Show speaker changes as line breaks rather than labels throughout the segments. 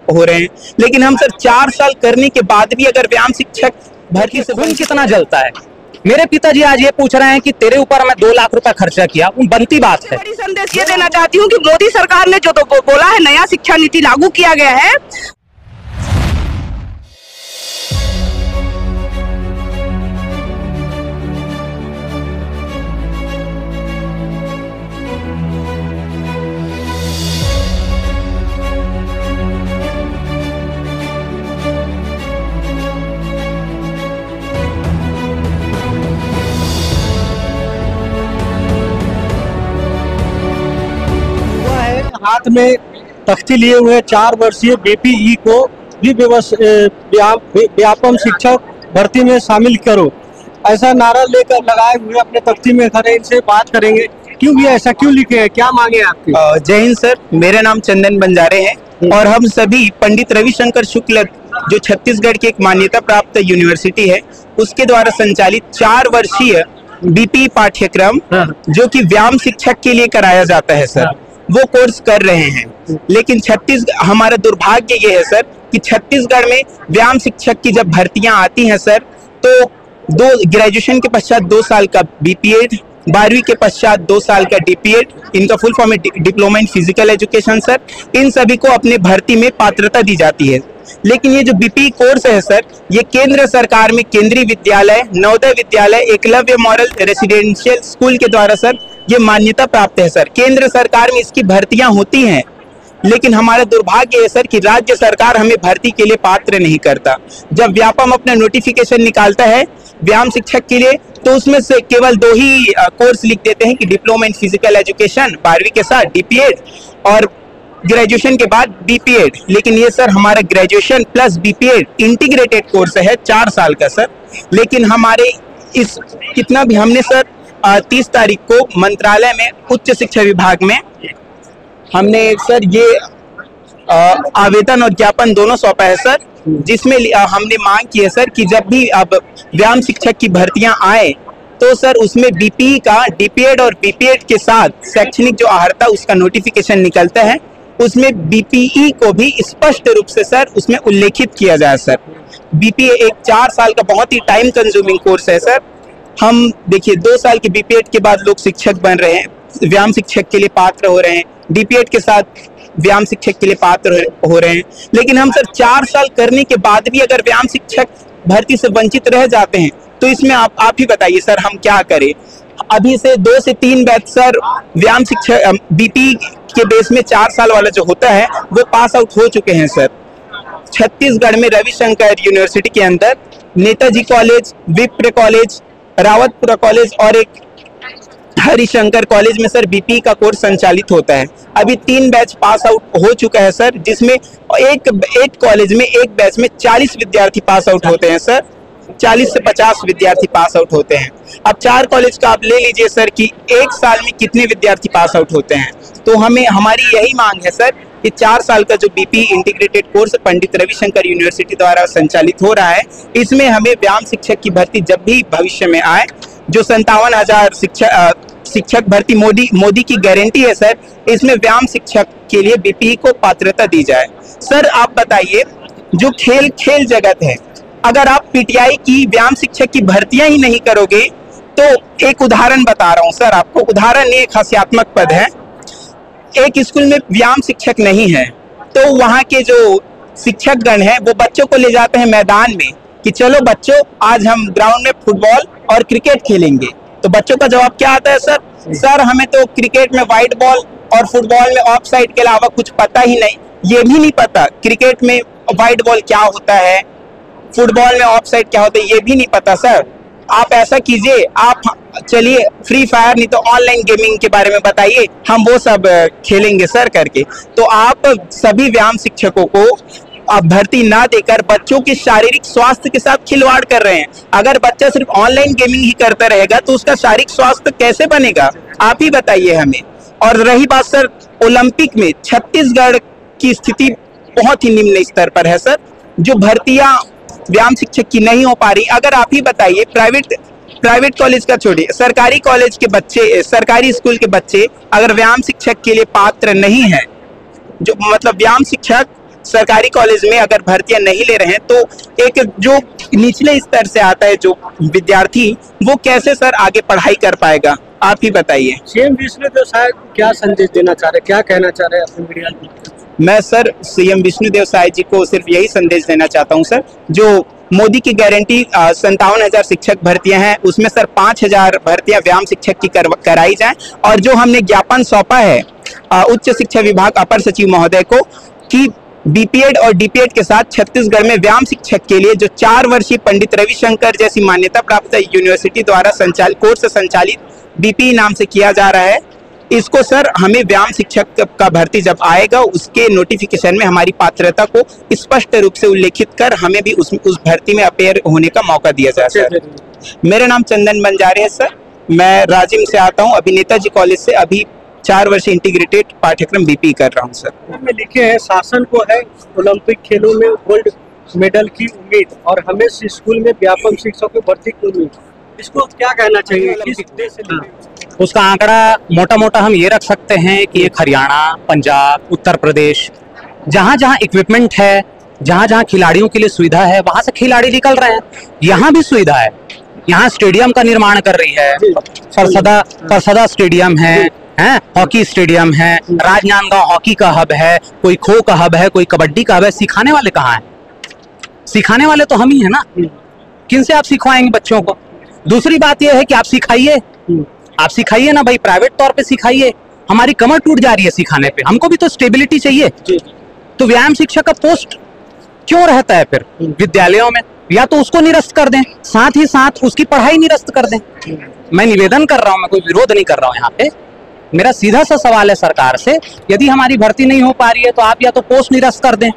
हो रहे हैं। लेकिन हम सर 4 साल करने के बाद भी अगर व्यायाम शिक्षक भर्ती से
खून कितना जलता है। मेरे पिताजी आज ये पूछ रहे हैं कि तेरे ऊपर मैं 2 लाख रुपए खर्चा किया, बनती बात है।
बड़ी संदेश ये देना चाहती हूँ कि मोदी सरकार ने जो तो बोला है, नया शिक्षा नीति लागू किया गया है।
हाथ में तख्ती लिए हुए 4 वर्षीय बीपीई को भी व्यापम शिक्षक भर्ती में शामिल करो, ऐसा नारा लेकर लगाए हुए अपने तख्ती में खड़े। इनसे बात करेंगे क्यों भी ऐसा क्यों लिखे हैं, क्या मांगे आपकी।
जय हिंद सर, मेरा नाम चंदन बंजारे है और हम सभी पंडित रविशंकर शुक्ल जो छत्तीसगढ़ की एक मान्यता प्राप्त यूनिवर्सिटी है उसके द्वारा संचालित 4 वर्षीय बीपीई पाठ्यक्रम जो कि व्यायाम शिक्षक के लिए कराया जाता है सर, वो कोर्स कर रहे हैं। लेकिन हमारा दुर्भाग्य ये है सर कि छत्तीसगढ़ में व्यायाम शिक्षक की जब भर्तियां आती हैं सर, तो ग्रेजुएशन के पश्चात 2 साल का बीपीएड, 12वीं के पश्चात 2 साल का डीपीएड, इनका फुल फॉर्म है diploma in physical education sir, इन सभी को अपने भर्ती में पात्रता दी जाती है। लेकिन ये जो बीपीई कोर्स है सर, ये केंद्र सरकार में केंद्रीय विद्यालय, Navodaya Vidyalaya, Eklavya model residential school के द्वारा सर ये मान्यता प्राप्त है सर। केंद्र सरकार में इसकी भर्तियां होती हैं, लेकिन हमारा दुर्भाग्य है सर कि राज्य सरकार हमें भर्ती के लिए पात्र नहीं करता। जब व्यापम अपना नोटिफिकेशन निकालता है व्यायाम शिक्षक के लिए, तो उसमें से केवल 2 ही कोर्स लिख देते हैं कि डिप्लोमा इन फिजिकल एजुकेशन 12वीं के साथ डीपीएड और ग्रेजुएशन के बाद बीपीएड। लेकिन ये सर हमारा graduation plus BPEd integrated course है 4 साल का सर। लेकिन हमारे इस कितना भी हमने सर 30 तारीख को मंत्रालय में उच्च शिक्षा विभाग में हमने सर ये आवेदन और ज्ञापन दोनों सौंपा है सर, जिसमें हमने मांग की है सर कि जब भी अब व्यायाम शिक्षक की भर्तियां आए तो सर उसमें बीपीई का डीपीएड और बीपीएड के साथ शैक्षणिक जो अर्हता उसका नोटिफिकेशन निकलता है, उसमें बीपीई को भी स्पष्ट रूप से सर उसमें उल्लेखित किया जाए सर। बीपीई एक 4 साल का बहुत ही टाइम कंज्यूमिंग कोर्स है सर। हम देखिए 2 साल के बीपीएड के बाद लोग शिक्षक बन रहे हैं, व्यायाम शिक्षक के लिए पात्र हो रहे हैं, डीपीएड के साथ व्यायाम शिक्षक के लिए पात्र हो रहे हैं। लेकिन हम सर 4 साल करने के बाद भी अगर व्यायाम शिक्षक भर्ती से वंचित रह जाते हैं, तो इसमें आप ही बताइए सर हम क्या करें। अभी से 2 से 3 बैच सर व्यायाम शिक्षक बीपीई के बेस में 4 साल वाला जो होता है वो पास आउट हो चुके हैं सर। छत्तीसगढ़ में रविशंकर यूनिवर्सिटी के अंदर नेताजी कॉलेज, विप्र कॉलेज, रावतपुरा कॉलेज और एक हरिशंकर कॉलेज में सर बीपीई का कोर्स संचालित होता है। अभी 3 बैच पास आउट हो चुका है सर, जिसमें एक कॉलेज में एक बैच में 40 विद्यार्थी पास आउट होते हैं सर, 40 से 50 विद्यार्थी पास आउट होते हैं। अब 4 कॉलेज का आप ले लीजिए सर कि 1 साल में कितने विद्यार्थी पास आउट होते हैं। तो हमारी यही मांग है सर कि 4 साल का जो BPE integrated course Pandit Ravishankar university द्वारा संचालित हो रहा है, इसमें हमें व्यायाम शिक्षक की भर्ती जब भी भविष्य में आए, जो 57,000 शिक्षक भर्ती मोदी की गारंटी है सर, इसमें व्यायाम शिक्षक के लिए बीपीई को पात्रता दी जाए। सर आप बताइए, जो खेल जगत है, अगर आप पीटीआई की व्यायाम शिक्षक की भर्तियां ही नहीं करोगे, तो एक उदाहरण बता रहा हूं सर आपको, उदाहरण नहीं एक हास्यात्मक पद है। एक स्कूल में व्यायाम शिक्षक नहीं है, तो वहां के जो शिक्षकगण हैं वो बच्चों को ले जाते हैं मैदान में कि चलो बच्चों आज हम ग्राउंड में फुटबॉल और क्रिकेट खेलेंगे। तो बच्चों का जवाब क्या आता है सर हमें तो क्रिकेट में वाइड बॉल और फुटबॉल में ऑफ साइड के अलावा कुछ पता ही नहीं। ये भी नहीं पता क्रिकेट में वाइड बॉल क्या होता है, फुटबॉल में ऑफ साइड क्या होता है, ये भी नहीं पता सर। आप ऐसा कीजिए, आप चलिए फ्री फायर नहीं तो ऑनलाइन गेमिंग के बारे में बताइए, हम वो सब खेलेंगे सर करके। तो आप सभी व्यायाम शिक्षकों को आप भर्ती ना देकर बच्चों के शारीरिक स्वास्थ्य के साथ खिलवाड़ कर रहे हैं। अगर बच्चा सिर्फ ऑनलाइन गेमिंग ही करता रहेगा तो उसका शारीरिक स्वास्थ्य कैसे बनेगा, आप ही बताइए हमें। और रही बात सर ओलंपिक में, छत्तीसगढ़ की स्थिति बहुत ही निम्न स्तर पर है सर, जो भर्तियां व्यायाम शिक्षक की नहीं हो पा रही। अगर आप ही बताइए, प्राइवेट कॉलेज का छोड़िए, सरकारी कॉलेज के बच्चे, सरकारी स्कूल के बच्चे अगर व्यायाम शिक्षक के लिए पात्र नहीं है, जो मतलब व्यायाम शिक्षक सरकारी कॉलेज में अगर भर्तियां नहीं ले रहे हैं तो एक जो निचले स्तर से आता है जो विद्यार्थी, वो कैसे सर आगे पढ़ाई कर पाएगा? आप ही बताइए।
सीएम विष्णुदेव साय क्या संदेश देना चाह रहे, क्या कहना चाह रहे हैं अपने मीडिया में?
मैं सर सीएम विष्णुदेव साय जी को सिर्फ यही संदेश देना चाहता हूं सर, जो मोदी की गारंटी 57,000 शिक्षक भर्तियां हैं, उसमें सर 5,000 भर्तियां व्यायाम शिक्षक की कराई जाएं, और जो हमने ज्ञापन सौंपा है उच्च शिक्षा विभाग अपर सचिव महोदय को कि बीपीएड और डीपीएड के साथ छत्तीसगढ़ में व्यायाम शिक्षक के लिए जो 4 वर्षीय पंडित रविशंकर जैसी मान्यता प्राप्त यूनिवर्सिटी द्वारा कोर्स संचालित बीपीई नाम से किया जा रहा है, इसको सर हमें व्यायाम शिक्षक का भर्ती जब आएगा उसके नोटिफिकेशन में हमारी पात्रता को स्पष्ट रूप से उल्लेखित कर हमें भी उस भर्ती में अपेयर होने का मौका दिया जाए सर। मेरा नाम चंदन बंजारे है सर, मैं राजिम से आता हूँ, अभी नेताजी कॉलेज से अभी 4 वर्ष इंटीग्रेटेड पाठ्यक्रम बीपी कर रहा हूँ सर।
में लिखे हैं शासन को है ओलंपिक खेलों में गोल्ड मेडल की उम्मीद और हमें स्कूल में व्यापक शिक्षकों की भर्ती की उम्मीद, इसको क्या कहना चाहिए? किस देश से लिखे?
उसका आंकड़ा मोटा मोटा हम ये रख सकते हैं कि एक हरियाणा, पंजाब, उत्तर प्रदेश, जहाँ जहाँ इक्विपमेंट है, जहाँ जहाँ खिलाड़ियों के लिए सुविधा है, वहां से खिलाड़ी निकल रहे हैं। यहाँ भी सुविधा है, यहाँ स्टेडियम का निर्माण कर रही है, परसदा स्टेडियम है, हॉकी स्टेडियम है, राजनांदगांव हॉकी का हब है, कोई खो का हब है, कोई कबड्डी का हब है। सिखाने वाले कहाँ हैं? सिखाने वाले तो हम ही है ना। किन से आप सिखवाएंगे बच्चों को? दूसरी बात यह है कि आप सिखाइए ना भाई, प्राइवेट तौर पे सिखाइए। हमारी कमर टूट जा रही है सिखाने पे, हमको भी तो स्टेबिलिटी चाहिए। तो व्यायाम शिक्षक का पोस्ट क्यों रहता है फिर विद्यालयों में? या तो उसको निरस्त कर दें, साथ ही साथ उसकी पढ़ाई निरस्त कर दें। मैं निवेदन कर रहा हूं, मैं कोई विरोध नहीं कर रहा हूं। यहाँ पे मेरा सीधा सा सवाल है सरकार से, यदि हमारी भर्ती नहीं हो पा रही है तो आप या तो पोस्ट निरस्त कर दें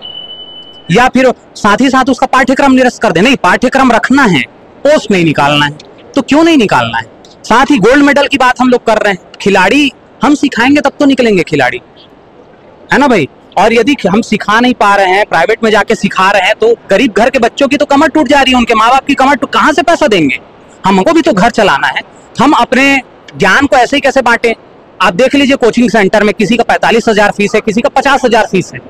या फिर साथ ही साथ उसका पाठ्यक्रम निरस्त कर दें। नहीं, पाठ्यक्रम रखना है, पोस्ट नहीं निकालना है, तो क्यों नहीं निकालना है? साथ ही गोल्ड मेडल की बात हम लोग कर रहे हैं, खिलाड़ी हम सिखाएंगे तब तो निकलेंगे खिलाड़ी, है ना भाई। और यदि हम सिखा नहीं पा रहे हैं, प्राइवेट में जाके सिखा रहे हैं, तो गरीब घर के बच्चों की तो कमर टूट जा रही है, उनके माँ बाप की कमर कहाँ से पैसा देंगे? हमको भी तो घर चलाना है। हम अपने ज्ञान को ऐसे ही कैसे बांटें? आप देख लीजिए कोचिंग सेंटर में किसी का 45,000 फीस है, किसी का 50,000 फीस है।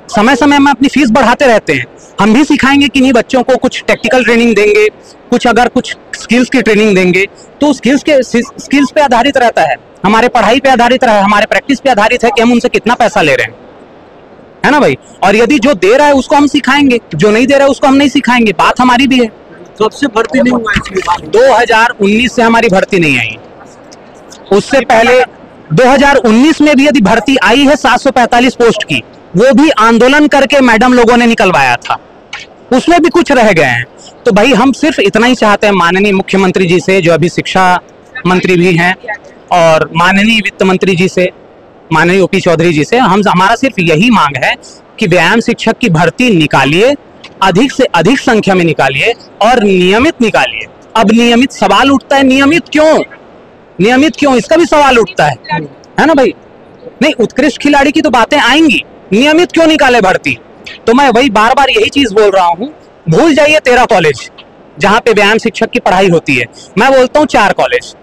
समय समय में अपनी फीस बढ़ाते रहते हैं। हम भी सिखाएंगे कि नहीं, बच्चों को कुछ टेक्निकल ट्रेनिंग देंगे, कुछ स्किल्स की ट्रेनिंग देंगे, तो स्किल्स पे आधारित रहता है, हमारे पढ़ाई पे आधारित रहा है, हमारे प्रैक्टिस पे आधारित है कि हम उनसे कितना पैसा ले रहे हैं, है ना भाई। और यदि जो दे रहा है उसको हम सिखाएंगे, जो नहीं दे रहा है उसको हम नहीं सिखाएंगे। बात हमारी भी है।
कब से भर्ती नहीं हुआ है?
2019 से हमारी भर्ती नहीं आई। उससे पहले 2019 में भी यदि भर्ती आई है 745 पोस्ट की, वो भी आंदोलन करके मैडम लोगों ने निकलवाया था, उसमें भी कुछ रह गए हैं। तो भाई हम सिर्फ इतना ही चाहते हैं माननीय मुख्यमंत्री जी से, जो अभी शिक्षा मंत्री भी हैं, और माननीय वित्त मंत्री जी से, माननीय ओपी चौधरी जी से, हमारा सिर्फ यही मांग है कि व्यायाम शिक्षक की भर्ती निकालिए, अधिक से अधिक संख्या में निकालिए और नियमित निकालिए। अब नियमित सवाल उठता है, नियमित क्यों, इसका भी सवाल उठता है ना भाई। नहीं, उत्कृष्ट खिलाड़ी की तो बातें आएंगी, नियमित क्यों निकाले भर्ती? तो मैं वही बार बार यही चीज बोल रहा हूँ, भूल जाइए 13 कॉलेज जहां पे व्यायाम शिक्षक की पढ़ाई होती है। मैं बोलता हूँ 4 कॉलेज,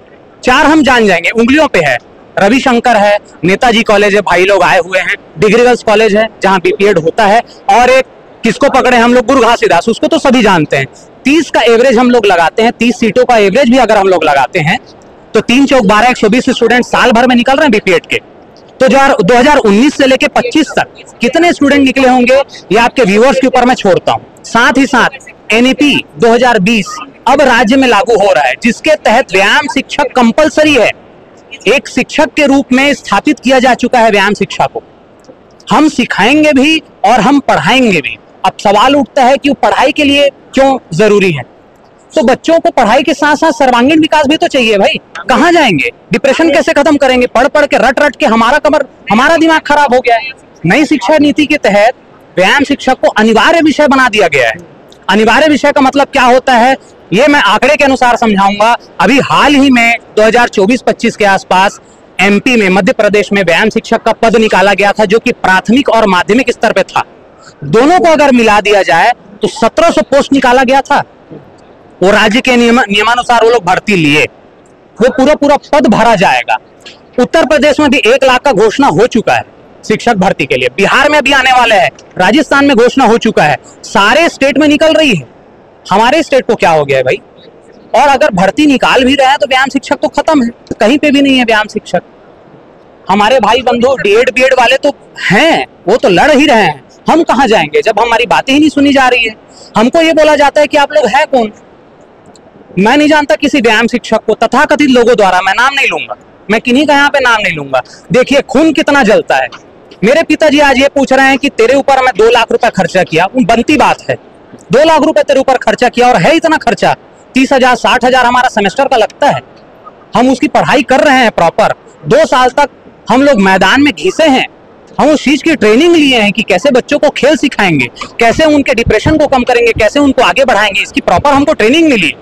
4 हम जान जाएंगे, उंगलियों पे है। रविशंकर है, नेताजी कॉलेज है, भाई लोग आए हुए हैं, डिग्री गर्ल्स कॉलेज है जहां बीपीएड होता है, और एक किसको पकड़े हम लोग, गुरु घासीदास, उसको तो सभी जानते हैं। 30 का एवरेज हम लोग लगाते हैं, 30 सीटों का एवरेज भी अगर हम लोग लगाते हैं तो 3 चौक 12, 120 स्टूडेंट साल भर में निकल रहे हैं बीपीएड के। तो 2019 से लेके 25 तक कितने स्टूडेंट निकले होंगे, ये आपके व्यूअर्स के ऊपर मैं छोड़ता हूं। साथ ही साथ एनईपी 2020 अब राज्य में लागू हो रहा है, जिसके तहत व्यायाम शिक्षक कंपलसरी है, एक शिक्षक के रूप में स्थापित किया जा चुका है व्यायाम शिक्षा को। हम सिखाएंगे भी और हम पढ़ाएंगे भी। अब सवाल उठता है कि वो पढ़ाई के लिए क्यों जरूरी है? तो बच्चों को पढ़ाई के साथ साथ सर्वांगीण विकास भी तो चाहिए भाई। कहाँ जाएंगे? डिप्रेशन कैसे खत्म करेंगे? पढ़ पढ़ के रट के हमारा दिमाग खराब हो गया है। नई शिक्षा नीति के तहत व्यायाम शिक्षक को अनिवार्य विषय बना दिया गया है। अनिवार्य विषय का मतलब क्या होता है, ये मैं आंकड़े के अनुसार समझाऊंगा। अभी हाल ही में 2024-25 के आसपास एमपी में, मध्य प्रदेश में व्यायाम शिक्षक का पद निकाला गया था, जो कि प्राथमिक और माध्यमिक स्तर पे था। दोनों को अगर मिला दिया जाए तो 1700 पोस्ट निकाला गया था। वो राज्य के नियमानुसार वो लोग भर्ती लिए, वो पूरा पद भरा जाएगा। उत्तर प्रदेश में भी 1 लाख का घोषणा हो चुका है, शिक्षक भर्ती के लिए। बिहार में भी आने वाला है, राजस्थान में घोषणा हो चुका है, सारे स्टेट में निकल रही है। हमारे स्टेट को क्या हो गया है भाई? और अगर भर्ती निकाल भी रहे हैं तो व्यायाम शिक्षक तो खत्म है, कहीं पे भी नहीं है व्यायाम शिक्षक। हमारे भाई बंधु डीएड बीएड वाले तो हैं, वो तो लड़ ही रहे हैं, हम कहाँ जाएंगे जब हमारी बातें ही नहीं सुनी जा रही है। हमको ये बोला जाता है कि आप लोग हैं कौन? मैं नहीं जानता किसी व्यायाम शिक्षक को, तथाकथित लोगों द्वारा, मैं नाम नहीं लूंगा, मैं किन्हीं का यहाँ पे नाम नहीं लूंगा। देखिए खून कितना जलता है। मेरे पिताजी आज ये पूछ रहे हैं कि तेरे ऊपर मैं 2 लाख रुपए खर्चा किया, बनती बात है, 2 लाख रुपए तेरे ऊपर खर्चा किया और है इतना खर्चा, 30,000 60,000 हमारा सेमेस्टर का लगता है। हम उसकी पढ़ाई कर रहे हैं प्रॉपर, 2 साल तक हम लोग मैदान में घिसे हैं, हम उस चीज की ट्रेनिंग लिए हैं कि कैसे बच्चों को खेल सिखाएंगे, कैसे उनके डिप्रेशन को कम करेंगे, कैसे उनको आगे बढ़ाएंगे, इसकी प्रॉपर हमको ट्रेनिंग मिली।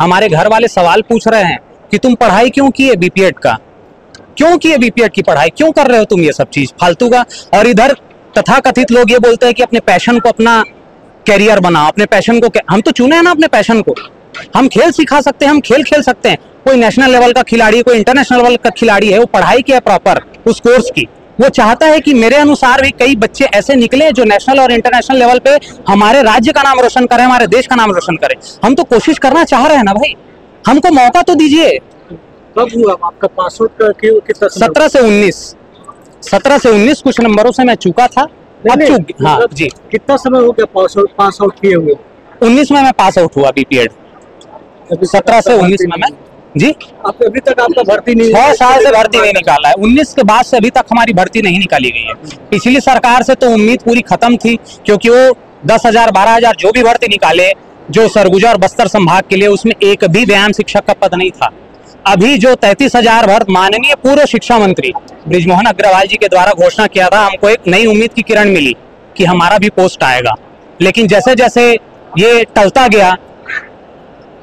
हमारे घर वाले सवाल पूछ रहे हैं कि तुम पढ़ाई क्यों किए बीपीएड का, क्यों किए बीपीएड की पढ़ाई, क्यों कर रहे हो तुम ये सब चीज फालतू का। और इधर तथाकथित लोग ये बोलते हैं कि अपने पैशन को अपना कैरियर बनाओ, अपने पैशन को। हम तो चुने हैं ना अपने पैशन को, हम खेल सिखा सकते हैं, हम खेल खेल सकते हैं। कोई नेशनल लेवल का खिलाड़ी, कोई इंटरनेशनल लेवल का खिलाड़ी है, वो पढ़ाई किया प्रॉपर उस कोर्स की, वो चाहता है कि मेरे अनुसार भी कई बच्चे ऐसे निकले जो नेशनल और इंटरनेशनल लेवल पे हमारे राज्य का नाम रोशन करें, हमारे देश का नाम रोशन करें। हम तो कोशिश करना चाह रहे हैं ना भाई, हमको मौका तो दीजिए।
कब हुआ आपका पास आउट? कितना?
17 से 19 कुछ नंबरों से मैं चूका था। हाँ जी।
कितना समय हो गया पास आउट किए हुए?
19 में मैं पास आउट हुआ बीपीएड, 17 से 19 में मैं जी।
आप अभी तक आपका भर्ती नहीं?
6 साल से भर्ती नहीं निकाला है, 19 के बाद से अभी तक हमारी भर्ती नहीं निकाली गई है। पिछली सरकार से तो उम्मीद पूरी खत्म थी, क्योंकि वो 10,000 12,000 जो भी भर्ती निकाले, जो सरगुजा और बस्तर संभाग के लिए, उसमें एक भी व्यायाम शिक्षक का पद नहीं था। अभी जो 33,000 भर्ती माननीय पूर्व शिक्षा मंत्री बृजमोहन अग्रवाल जी के द्वारा घोषणा किया था, हमको एक नई उम्मीद की किरण मिली कि हमारा भी पोस्ट आएगा। लेकिन जैसे जैसे ये टलता गया,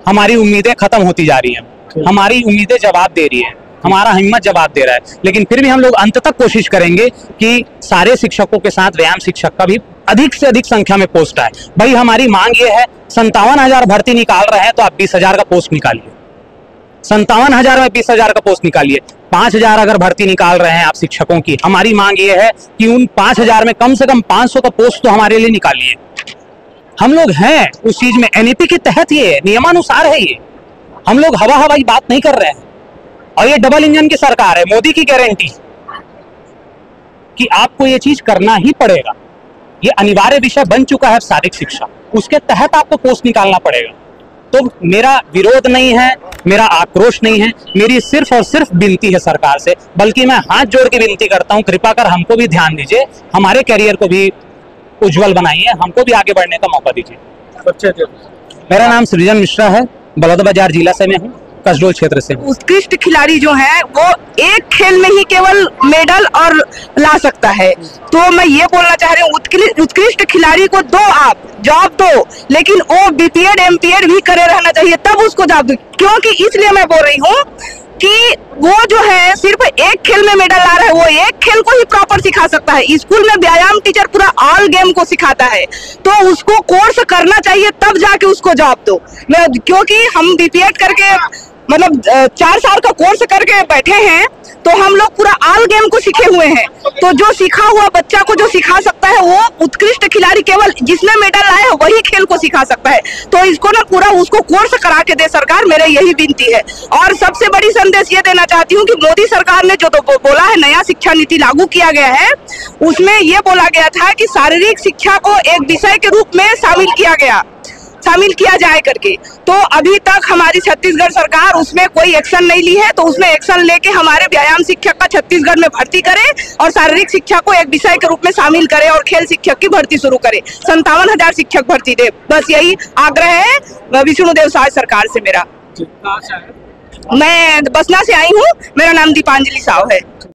हमारी उम्मीदें खत्म होती जा रही हैं, हमारी उम्मीदें जवाब दे रही है, हमारा हिम्मत जवाब दे रहा है। लेकिन फिर भी हम लोग अंत तक कोशिश करेंगे कि सारे शिक्षकों के साथ व्यायाम शिक्षक का भी अधिक से अधिक संख्या में पोस्ट आए। भाई हमारी मांग ये है, 57,000 भर्ती निकाल रहे हैं तो आप 20,000 का पोस्ट निकालिए, 57,000 में 20,000 का पोस्ट निकालिए। 5,000 अगर भर्ती निकाल रहे हैं आप शिक्षकों की, हमारी मांग ये है कि उन 5,000 में कम से कम 500 का पोस्ट तो हमारे लिए निकालिए। हम लोग हैं उस चीज में, एनईपी के तहत ये नियमानुसार है, ये हम लोग हवा हवाई बात नहीं कर रहे हैं। और ये डबल इंजन की सरकार है, मोदी की गारंटी कि आपको ये चीज करना ही पड़ेगा, ये अनिवार्य विषय बन चुका है शारीरिक शिक्षा, उसके तहत आपको पोस्ट निकालना पड़ेगा। तो मेरा विरोध नहीं है, मेरा आक्रोश नहीं है, मेरी सिर्फ और सिर्फ विनती है सरकार से, बल्कि मैं हाथ जोड़ के विनती करता हूं, कृपा कर हमको भी ध्यान दीजिए, हमारे कैरियर को भी उज्जवल बनाइए, हमको भी आगे बढ़ने का मौका दीजिए। मेरा नाम सृजन मिश्रा है, बलौदाबाजार जिला से मैं हूँ, कसडोल क्षेत्र से।
उत्कृष्ट खिलाड़ी जो है वो एक खेल में ही केवल मेडल और ला सकता है। तो मैं ये बोलना चाह रही हूँ, उत्कृष्ट खिलाड़ी को दो, आप जॉब दो, लेकिन वो बीपीएड एमपीएड भी करे रहना चाहिए, तब उसको जॉब दो। क्योंकि इसलिए मैं बोल रही हूँ कि वो जो है सिर्फ एक खेल में मेडल ला रहा है, वो एक खेल को ही प्रॉपर सिखा सकता है। स्कूल में व्यायाम टीचर पूरा ऑल गेम को सिखाता है, तो उसको कोर्स करना चाहिए, तब जाके उसको जॉब दो। क्योंकि हम बीपीएड करके मतलब 4 साल का कोर्स करके बैठे हैं, तो हम लोग पूरा ऑल गेम को सीखे हुए हैं। तो जो सीखा हुआ बच्चा को जो सिखा सकता है, वो उत्कृष्ट खिलाड़ी केवल जिसने मेडल लाया है वही खेल को सिखा सकता है। तो इसको ना पूरा उसको कोर्स करा के दे सरकार, मेरा यही विनती है। और सबसे बड़ी संदेश ये देना चाहती हूँ कि मोदी सरकार ने जो तो बोला है, नया शिक्षा नीति लागू किया गया है, उसमें ये बोला गया था कि शारीरिक शिक्षा को एक विषय के रूप में शामिल किया जाए करके। तो अभी तक हमारी छत्तीसगढ़ सरकार उसमें कोई एक्शन नहीं ली है, तो उसमें एक्शन लेके हमारे व्यायाम शिक्षक का छत्तीसगढ़ में भर्ती करे और शारीरिक शिक्षा को एक विषय के रूप में शामिल करे और खेल शिक्षक की भर्ती शुरू करे। 57,000 शिक्षक भर्ती दे, बस यही आग्रह है विष्णुदेव साय सरकार से मेरा। मैं बसना से आई हूँ, मेरा नाम दीपांजलि साव है।